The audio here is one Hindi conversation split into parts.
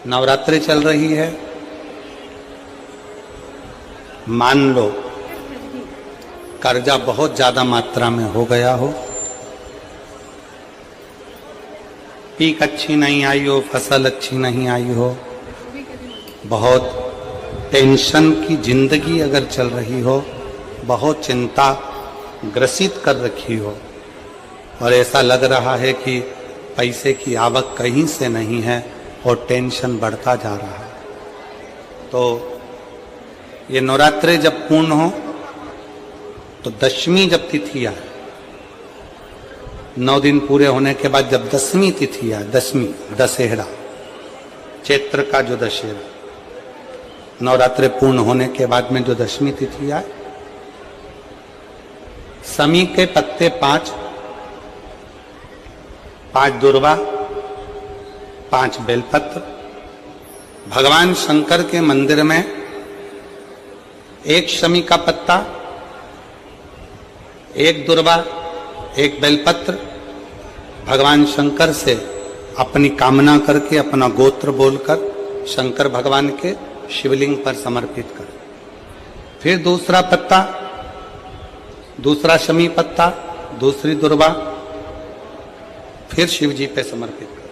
नवरात्रि चल रही है। मान लो कर्जा बहुत ज्यादा मात्रा में हो गया हो, पीक अच्छी नहीं आई हो, फसल अच्छी नहीं आई हो, बहुत टेंशन की जिंदगी अगर चल रही हो, बहुत चिंता ग्रसित कर रखी हो और ऐसा लग रहा है कि पैसे की आवक कहीं से नहीं है और टेंशन बढ़ता जा रहा है, तो ये नवरात्रि जब पूर्ण हो तो दशमी जब तिथि आए, 9 दिन पूरे होने के बाद जब दसवीं तिथि आए, दशमी दशहरा, चैत्र का जो दशहरा, नवरात्रि पूर्ण होने के बाद में जो दशमी तिथि आए, समी के पत्ते 5 दुर्वा, 5 बेलपत्र, भगवान शंकर के मंदिर में 1 शमी का पत्ता, 1 दुर्वा, 1 बेलपत्र, भगवान शंकर से अपनी कामना करके, अपना गोत्र बोलकर शंकर भगवान के शिवलिंग पर समर्पित कर। फिर दूसरा पत्ता, दूसरा शमी पत्ता, दूसरी दुर्वा, फिर शिव जी पे समर्पित कर।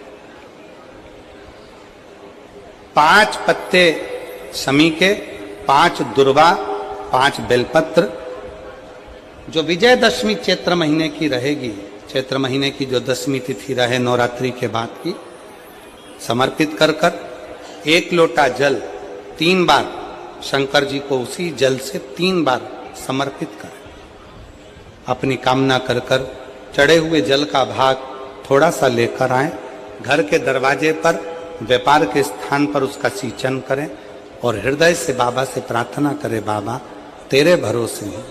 5 पत्ते शमी के, 5 दुर्वा, 5 बेलपत्र, जो विजयदशमी चैत्र महीने की रहेगी, चैत्र महीने की जो दसवीं तिथि रहे नवरात्रि के बाद की, समर्पित कर कर 1 लोटा जल 3 बार शंकर जी को उसी जल से 3 बार समर्पित करें। अपनी कामना कर कर चढ़े हुए जल का भाग थोड़ा सा लेकर आए, घर के दरवाजे पर, व्यापार के स्थान पर उसका सिंचन करें और हृदय से बाबा से प्रार्थना करें, बाबा तेरे भरोसे हूं,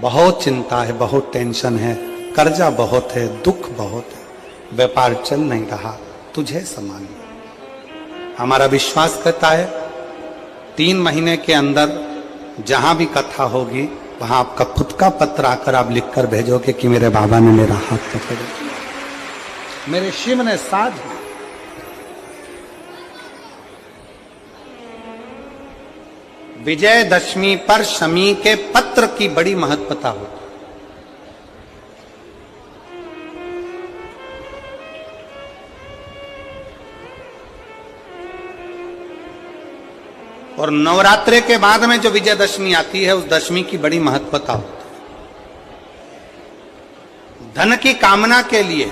बहुत चिंता है, बहुत टेंशन है, कर्जा बहुत है, दुख बहुत है, व्यापार चल नहीं रहा, तुझे संभाल। हमारा विश्वास कहता है 3 महीने के अंदर जहां भी कथा होगी वहां आपका खुद का पत्र आकर आप लिखकर भेजोगे कि मेरे बाबा ने मेरा हाथ पकड़ लिया, मेरे शिव ने साथ दिया। विजयदशमी पर शमी के पत्र की बड़ी महत्वता होती है। और नवरात्रि के बाद में जो विजयदशमी आती है, उस दशमी की बड़ी महत्वता होती है। धन की कामना के लिए,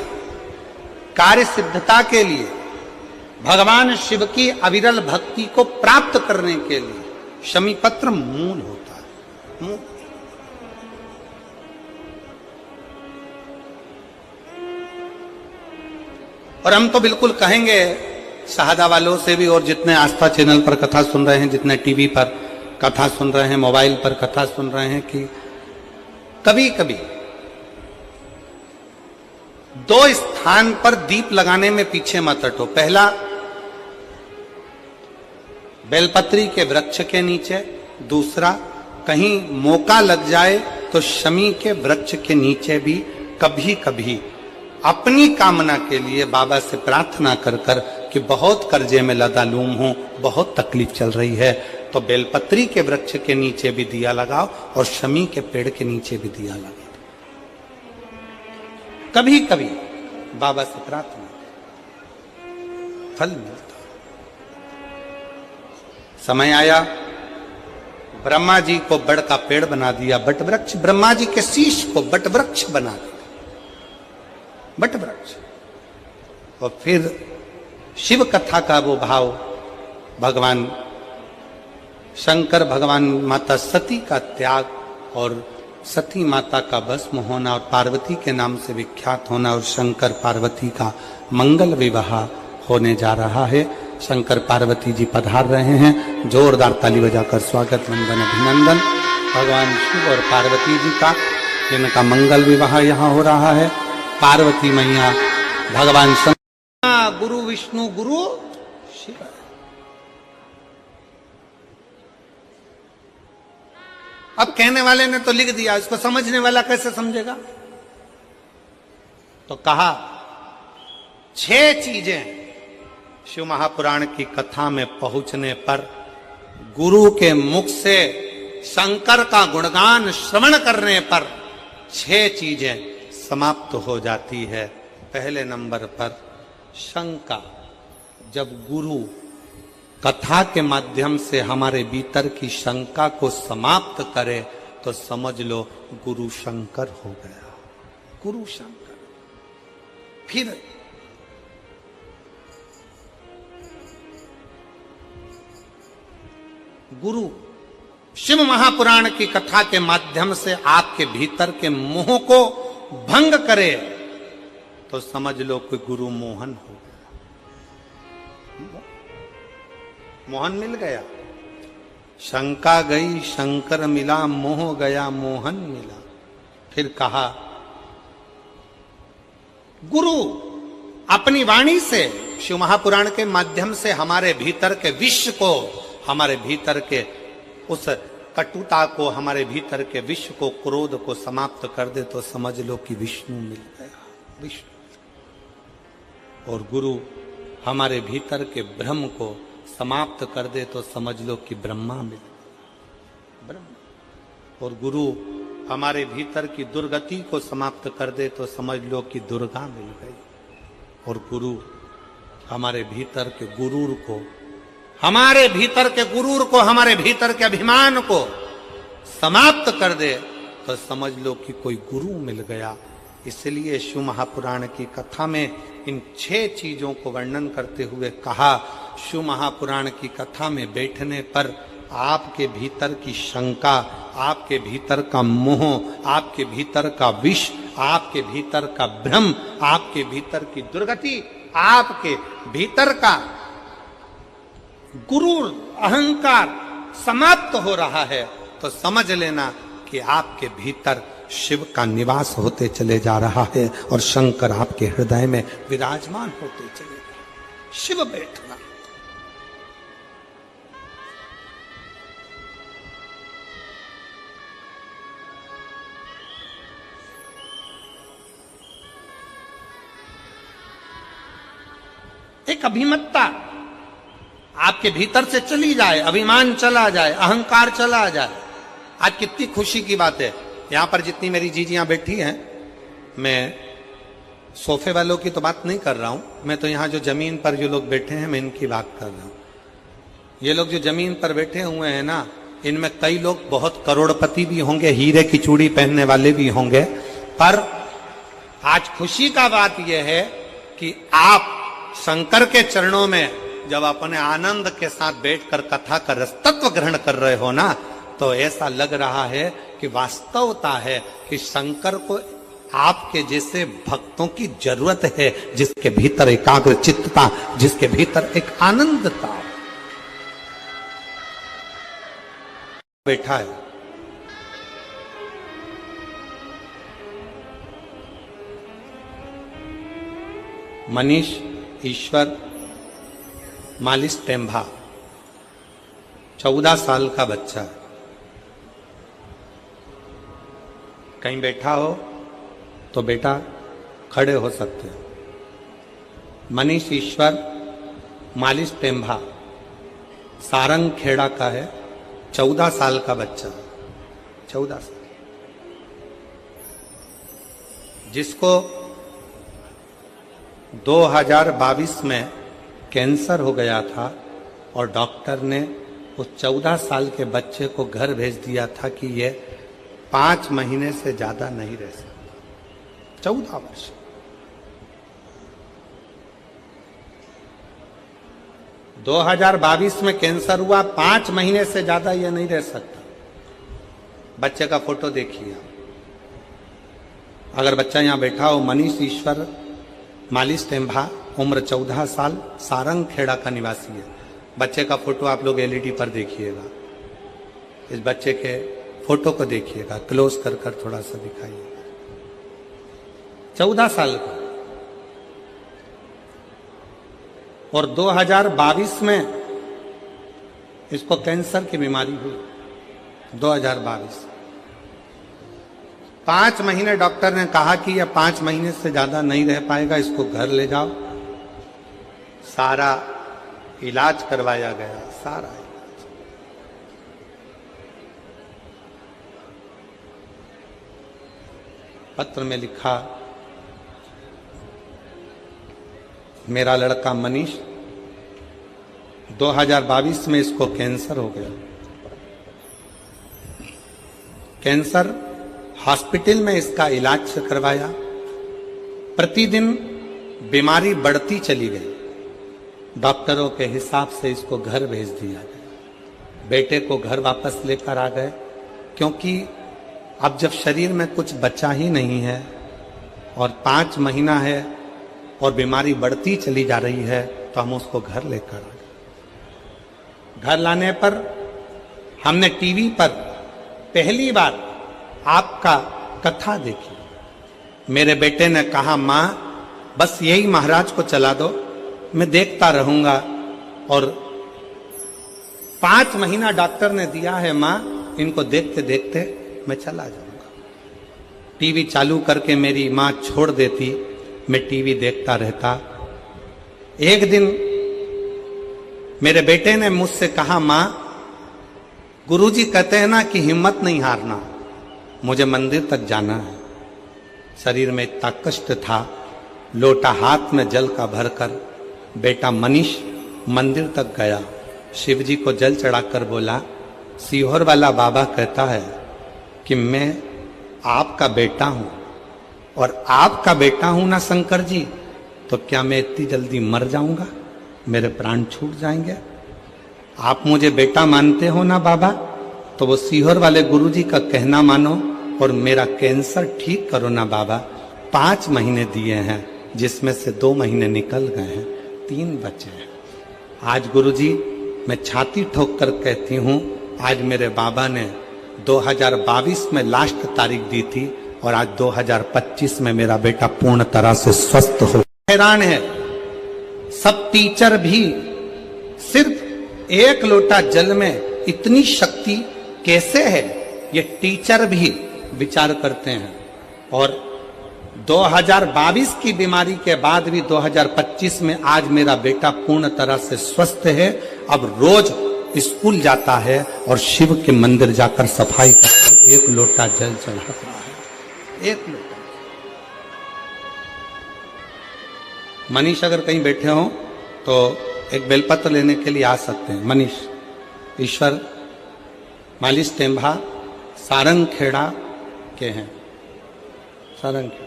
कार्य सिद्धता के लिए, भगवान शिव की अविरल भक्ति को प्राप्त करने के लिए शमी पत्र मूल होता है, मूल। और हम तो बिल्कुल कहेंगे शहादा वालों से भी, और जितने आस्था चैनल पर कथा सुन रहे हैं, जितने टीवी पर कथा सुन रहे हैं, मोबाइल पर कथा सुन रहे हैं, कि कभी कभी 2 स्थान पर दीप लगाने में पीछे मत हटो। पहला, बेलपत्री के वृक्ष के नीचे। दूसरा, कहीं मौका लग जाए तो शमी के वृक्ष के नीचे भी कभी कभी अपनी कामना के लिए बाबा से प्रार्थना कर कर कि बहुत कर्जे में लदालूम हूं, बहुत तकलीफ चल रही है, तो बेलपत्री के वृक्ष के नीचे भी दिया लगाओ और शमी के पेड़ के नीचे भी दिया लगाओ। कभी कभी बाबा से प्रार्थना, फल मिलता। समय आया, ब्रह्मा जी को बड़ का पेड़ बना दिया, बट वृक्ष। ब्रह्मा जी के शीश को बट वृक्ष बना दिया, बट वृक्ष। और फिर शिव कथा का वो भाव, भगवान शंकर, भगवान माता सती का त्याग और सती माता का भस्म होना और पार्वती के नाम से विख्यात होना और शंकर पार्वती का मंगल विवाह होने जा रहा है। शंकर पार्वती जी पधार रहे हैं, जोरदार ताली बजाकर स्वागत, वंदन, अभिनंदन भगवान शिव और पार्वती जी का, जिनका मंगल विवाह यहाँ हो रहा है। पार्वती मैया, भगवान शंकर, गुरु विष्णु, गुरु शिव। अब कहने वाले ने तो लिख दिया, इसको समझने वाला कैसे समझेगा? तो कहा 6 चीजें शिव महापुराण की कथा में पहुंचने पर गुरु के मुख से शंकर का गुणगान श्रवण करने पर 6 चीजें समाप्त हो जाती है। पहले नंबर पर शंका। जब गुरु कथा के माध्यम से हमारे भीतर की शंका को समाप्त करे तो समझ लो गुरु शंकर हो गया। गुरु शंकर। फिर गुरु शिव महापुराण की कथा के माध्यम से आपके भीतर के मोह को भंग करे तो समझ लो कि गुरु मोहन हो गया। मोहन मिल गया। शंका गई शंकर मिला, मोह गया मोहन मिला। फिर कहा गुरु अपनी वाणी से शिव महापुराण के माध्यम से हमारे भीतर के विश्व को, हमारे भीतर के उस कटुता को, हमारे भीतर के विश्व को, क्रोध को समाप्त कर दे तो समझ लो कि विष्णु मिल गया। विष्णु। और गुरु हमारे भीतर के भ्रम को समाप्त कर दे तो समझ लो कि ब्रह्मा मिल गया। ब्रह्मा। और गुरु हमारे भीतर की दुर्गति को समाप्त कर दे तो समझ लो कि दुर्गा मिल गई। और गुरु हमारे भीतर के गुरूर को, हमारे भीतर के गुरूर को, हमारे भीतर के अभिमान को समाप्त कर दे तो समझ लो कि कोई गुरु मिल गया। इसलिए शिव महापुराण की कथा में इन 6 चीजों को वर्णन करते हुए कहा, शिव महापुराण की कथा में बैठने पर आपके भीतर की शंका, आपके भीतर का मोह, आपके भीतर का विष, आपके भीतर का भ्रम, आपके भीतर की दुर्गति, आपके भीतर का गुरूर, अहंकार समाप्त हो रहा है तो समझ लेना कि आपके भीतर शिव का निवास होते चले जा रहा है और शंकर आपके हृदय में विराजमान होते चले जा रहे। शिव बैठना। एक अभिमत्ता आपके भीतर से चली जाए, अभिमान चला जाए, अहंकार चला जाए। आज कितनी खुशी की बात है, यहां पर जितनी मेरी जीजियां बैठी हैं, मैं सोफे वालों की तो बात नहीं कर रहा हूं, मैं तो यहां जो जमीन पर जो लोग बैठे हैं मैं इनकी बात कर रहा हूं। ये लोग जो जमीन पर बैठे हुए हैं ना, इनमें कई लोग बहुत करोड़पति भी होंगे, हीरे की चूड़ी पहनने वाले भी होंगे, पर आज खुशी का बात यह है कि आप शंकर के चरणों में जब अपने आनंद के साथ बैठकर कथा का रसतत्व ग्रहण कर रहे हो ना, तो ऐसा लग रहा है कि वास्तवता है कि शंकर को आपके जैसे भक्तों की जरूरत है, जिसके भीतर एकाग्र चित्तता, जिसके भीतर एक आनंदता बैठा है। मनीष ईश्वर मालिस टेम्भा 14 साल का बच्चा है। कहीं बैठा हो तो बेटा खड़े हो सकते हो। मनीष ईश्वर मालिस टेम्भा सारंग खेड़ा का है, 14 साल का बच्चा, 14 साल, जिसको 2022 में कैंसर हो गया था और डॉक्टर ने उस 14 साल के बच्चे को घर भेज दिया था कि ये 5 महीने से ज्यादा नहीं रह सकता। 14 वर्ष। दो 2022 में कैंसर हुआ, 5 महीने से ज्यादा ये नहीं रह सकता। बच्चे का फोटो देखिए, अगर बच्चा यहां बैठा हो, मनीष ईश्वर मालिस टेम्भा, उम्र 14 साल, सारंग खेड़ा का निवासी है। बच्चे का फोटो आप लोग एलईडी पर देखिएगा, इस बच्चे के फोटो को देखिएगा, क्लोज कर कर थोड़ा सा दिखाइएगा। 14 साल का, और 2022 में इसको कैंसर की बीमारी हुई। 2022 5 महीने डॉक्टर ने कहा कि यह 5 महीने से ज्यादा नहीं रह पाएगा, इसको घर ले जाओ। सारा इलाज करवाया गया, सारा इलाज। पत्र में लिखा, मेरा लड़का मनीष 2022 में इसको कैंसर हो गया। कैंसर हॉस्पिटल में इसका इलाज करवाया, प्रतिदिन बीमारी बढ़ती चली गई। डॉक्टरों के हिसाब से इसको घर भेज दिया गया। बेटे को घर वापस लेकर आ गए, क्योंकि अब जब शरीर में कुछ बचा ही नहीं है और 5 महीना है और बीमारी बढ़ती चली जा रही है, तो हम उसको घर लेकर आ गए। घर लाने पर हमने टीवी पर पहली बार आपका कथा देखी। मेरे बेटे ने कहा, मां बस यही महाराज को चला दो, मैं देखता रहूंगा। और 5 महीना डॉक्टर ने दिया है, मां इनको देखते देखते मैं चला जाऊंगा। टीवी चालू करके मेरी मां छोड़ देती, मैं टीवी देखता रहता। एक दिन मेरे बेटे ने मुझसे कहा, मां गुरुजी कहते हैं ना कि हिम्मत नहीं हारना, मुझे मंदिर तक जाना है। शरीर में इतना कष्ट था, लोटा हाथ में जल का भरकर बेटा मनीष मंदिर तक गया। शिव जी को जल चढ़ाकर बोला, सीहोर वाला बाबा कहता है कि मैं आपका बेटा हूं, और आपका बेटा हूं ना शंकर जी, तो क्या मैं इतनी जल्दी मर जाऊंगा, मेरे प्राण छूट जाएंगे? आप मुझे बेटा मानते हो ना बाबा, तो वो सीहोर वाले गुरुजी का कहना मानो और मेरा कैंसर ठीक करो ना बाबा। 5 महीने दिए हैं, जिसमें से 2 महीने निकल गए हैं, 3 बचे हैं। आज गुरुजी मैं छाती ठोक कर कहती हूं, आज मेरे बाबा ने 2022 में लास्ट तारीख दी थी और आज 2025 में मेरा बेटा पूर्ण तरह से स्वस्थ हो। हैरान है, सब टीचर भी सिर्फ 1 लोटा जल में इतनी शक्ति कैसे है, ये टीचर भी विचार करते हैं। और 2022 की बीमारी के बाद भी 2025 में आज मेरा बेटा पूर्ण तरह से स्वस्थ है। अब रोज स्कूल जाता है और शिव के मंदिर जाकर सफाई करकर 1 लोटा जल चढ़ाता है। 1 लोटा। मनीष अगर कहीं बैठे हो तो एक बेलपत्र लेने के लिए आ सकते हैं। मनीष ईश्वर मालिश टेम्भा सारंग खेड़ा के हैं। सारंग खेड़ा।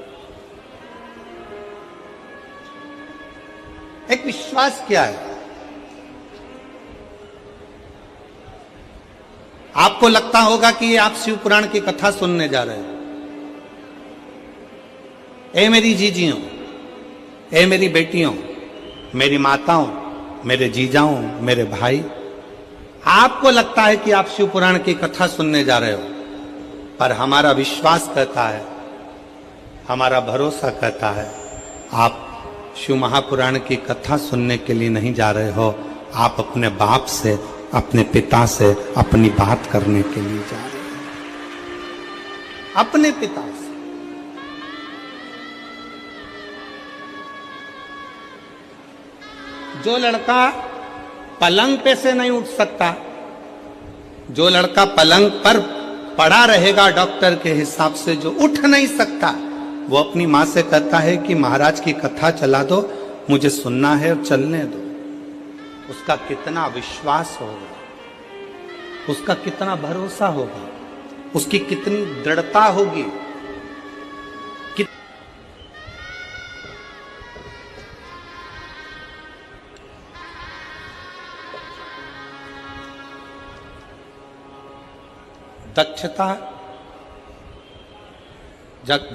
एक विश्वास क्या है, आपको लगता होगा कि आप शिव पुराण की कथा सुनने जा रहे हैं। ए मेरी जीजियों, ए मेरी बेटियों, मेरी माताओं, मेरे जीजाओं, मेरे भाई, आपको लगता है कि आप शिव पुराण की कथा सुनने जा रहे हो, पर हमारा विश्वास कहता है, हमारा भरोसा कहता है, आप शिव महापुराण की कथा सुनने के लिए नहीं जा रहे हो, आप अपने बाप से, अपने पिता से अपनी बात करने के लिए जा रहे हो। अपने पिता से। जो लड़का पलंग पे से नहीं उठ सकता, जो लड़का पलंग पर पड़ा रहेगा डॉक्टर के हिसाब से, जो उठ नहीं सकता, वो अपनी मां से कहता है कि महाराज की कथा चला दो, मुझे सुनना है और चलने दो। उसका कितना विश्वास होगा, उसका कितना भरोसा होगा, उसकी कितनी दृढ़ता होगी।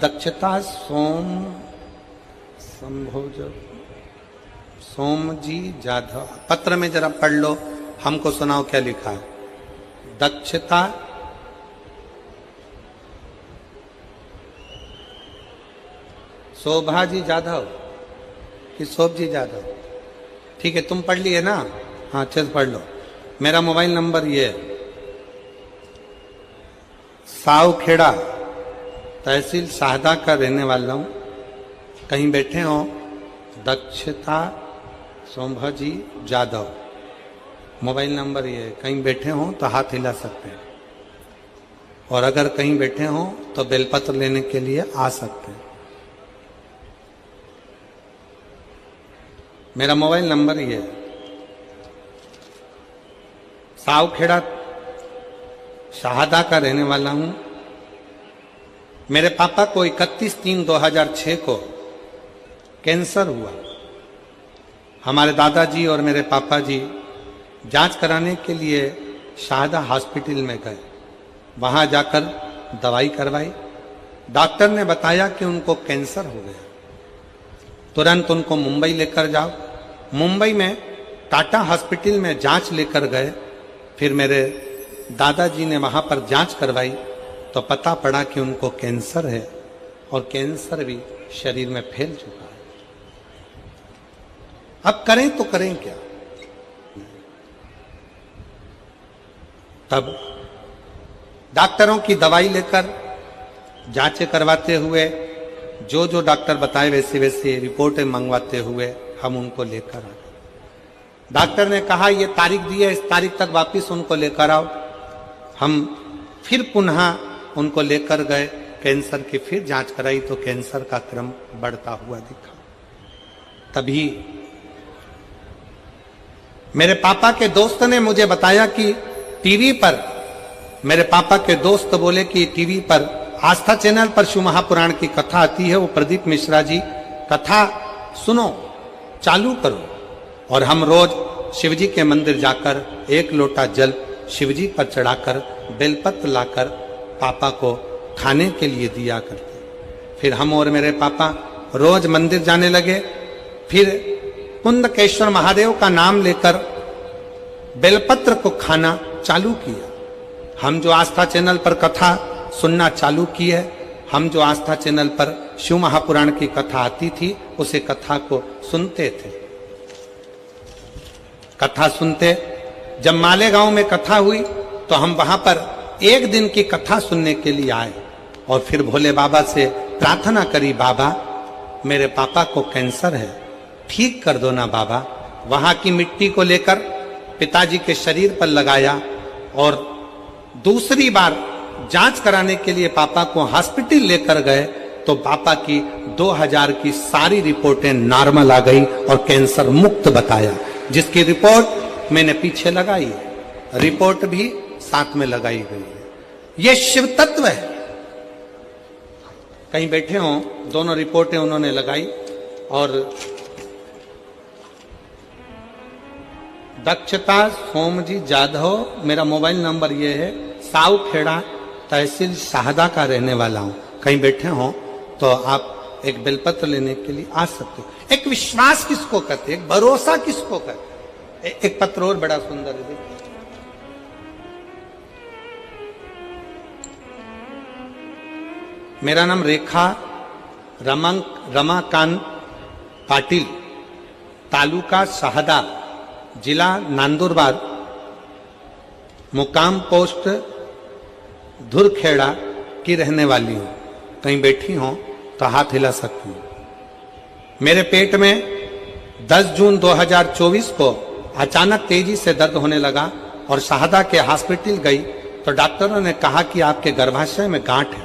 दक्षता सोम संभोज सोम जी जाधव। पत्र में जरा पढ़ लो, हमको सुनाओ क्या लिखा है। दक्षता शोभा जी जाधव कि शोभ जी जाधव? ठीक है, तुम पढ़ लिए ना? हाँ अच्छे से पढ़ लो। मेरा मोबाइल नंबर ये है, सावखेड़ा तहसील शाहदा का रहने वाला हूं। कहीं बैठे हो, दक्षता सोमभा जी जाधव। मोबाइल नंबर ये है, कहीं बैठे हों तो हाथ हिला सकते हैं, और अगर कहीं बैठे हों तो बेलपत्र लेने के लिए आ सकते हैं। मेरा मोबाइल नंबर ये है। सावखेड़ा शाहदा का रहने वाला हूं। मेरे पापा को 31/3/2006 को कैंसर हुआ। हमारे दादाजी और मेरे पापा जी जांच कराने के लिए शाहदा हॉस्पिटल में गए। वहां जाकर दवाई करवाई। डॉक्टर ने बताया कि उनको कैंसर हो गया। तुरंत उनको मुंबई लेकर जाओ। मुंबई में टाटा हॉस्पिटल में जांच लेकर गए। फिर मेरे दादाजी ने वहां पर जांच करवाई तो पता पड़ा कि उनको कैंसर है, और कैंसर भी शरीर में फैल चुका है। अब करें तो करें क्या? तब डॉक्टरों की दवाई लेकर जांचें करवाते हुए जो जो डॉक्टर बताए वैसे वैसे रिपोर्टें मंगवाते हुए हम उनको लेकर आ गए। डॉक्टर ने कहा ये तारीख दी है, इस तारीख तक वापस उनको लेकर आओ। हम फिर पुनः उनको लेकर गए। कैंसर की फिर जांच कराई तो कैंसर का क्रम बढ़ता हुआ दिखा। तभी मेरे पापा के दोस्त ने मुझे बताया कि टीवी पर, मेरे पापा के दोस्त बोले कि टीवी पर आस्था चैनल पर शिव महापुराण की कथा आती है, वो प्रदीप मिश्रा जी कथा सुनो, चालू करो। और हम रोज शिवजी के मंदिर जाकर 1 लोटा जल शिवजी पर चढ़ाकर बेलपत्र लाकर पापा को खाने के लिए दिया करते। फिर हम और मेरे पापा रोज मंदिर जाने लगे। फिर कुंदकेश्वर महादेव का नाम लेकर बेलपत्र को खाना चालू किया। हम जो आस्था चैनल पर कथा सुनना चालू किए, हम जो आस्था चैनल पर शिव महापुराण की कथा आती थी उसे कथा को सुनते थे। कथा सुनते, जब मालेगांव में कथा हुई तो हम वहां पर 1 दिन की कथा सुनने के लिए आए और फिर भोले बाबा से प्रार्थना करी, बाबा मेरे पापा को कैंसर है, ठीक कर दो ना बाबा। वहां की मिट्टी को लेकर पिताजी के शरीर पर लगाया और दूसरी बार जांच कराने के लिए पापा को हॉस्पिटल लेकर गए तो पापा की 2000 की सारी रिपोर्टें नॉर्मल आ गई और कैंसर मुक्त बताया, जिसकी रिपोर्ट मैंने पीछे लगाई है। रिपोर्ट भी साथ में लगाई गई है। यह शिव तत्व है। कहीं बैठे हों, दोनों रिपोर्टें उन्होंने लगाई। और दक्षता सोमजी जाधव, मेरा मोबाइल नंबर ये है। सावखेड़ा तहसील शाहदा का रहने वाला हूं। कहीं बैठे हों तो आप एक बेलपत्र लेने के लिए आ सकते हो। एक विश्वास किसको कहते, एक भरोसा किसको कहते। एक पत्र और बड़ा सुंदर है, देखिए। मेरा नाम रेखा रमाकांत पाटिल, तालुका शाहदा, जिला नंदुरबार, मुकाम पोस्ट धुरखेड़ा की रहने वाली हूं। कहीं बैठी हो तो हाथ हिला सकती हूं। मेरे पेट में 10 जून 2024 को अचानक तेजी से दर्द होने लगा और शाहदा के हॉस्पिटल गई तो डॉक्टरों ने कहा कि आपके गर्भाशय में गांठ है,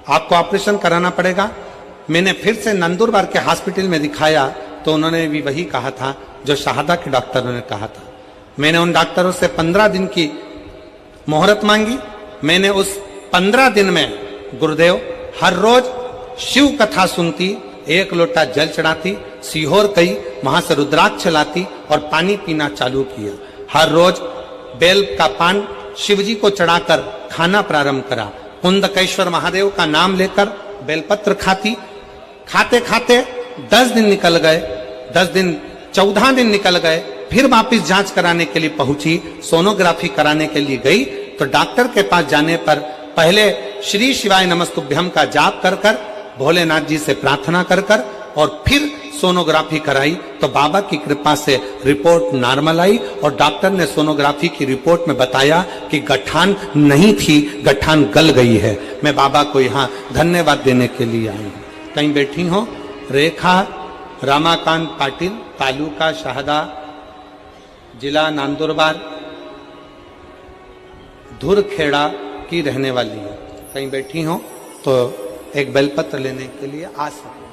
आपको ऑपरेशन कराना पड़ेगा। मैंने फिर से नंदुरबार के हॉस्पिटल में दिखाया तो उन्होंने भी वही कहा था जो शाहदा के डॉक्टरों ने कहा था। मैंने उन डॉक्टरों से 15 दिन की मोहरत मांगी। मैंने उस 15 दिन में गुरुदेव हर रोज शिव कथा सुनती, 1 लोटा जल चढ़ाती, सीहोर गई, वहां से रुद्राक्ष लाती और पानी पीना चालू किया। हर रोज बेल का पान शिवजी को चढ़ाकर खाना प्रारंभ करा। कुंदकेश्वर महादेव का नाम लेकर बेलपत्र खाती। खाते खाते 10 दिन निकल गए, 14 दिन निकल गए। फिर वापिस जांच कराने के लिए पहुंची, सोनोग्राफी कराने के लिए गई तो डॉक्टर के पास जाने पर पहले श्री शिवाय नमस्तुभ्यम का जाप कर कर, भोलेनाथ जी से प्रार्थना कर कर और फिर सोनोग्राफी कराई तो बाबा की कृपा से रिपोर्ट नॉर्मल आई और डॉक्टर ने सोनोग्राफी की रिपोर्ट में बताया कि गठान नहीं थी, गठान गल गई है। मैं बाबा को यहाँ धन्यवाद देने के लिए आई हूँ। कहीं बैठी हो, रेखा रमाकांत पाटिल, तालुका शाहदा, जिला नंदुरबार धुरखेड़ा की रहने वाली है, कहीं बैठी हो तो एक बेलपत्र लेने के लिए आ सकते।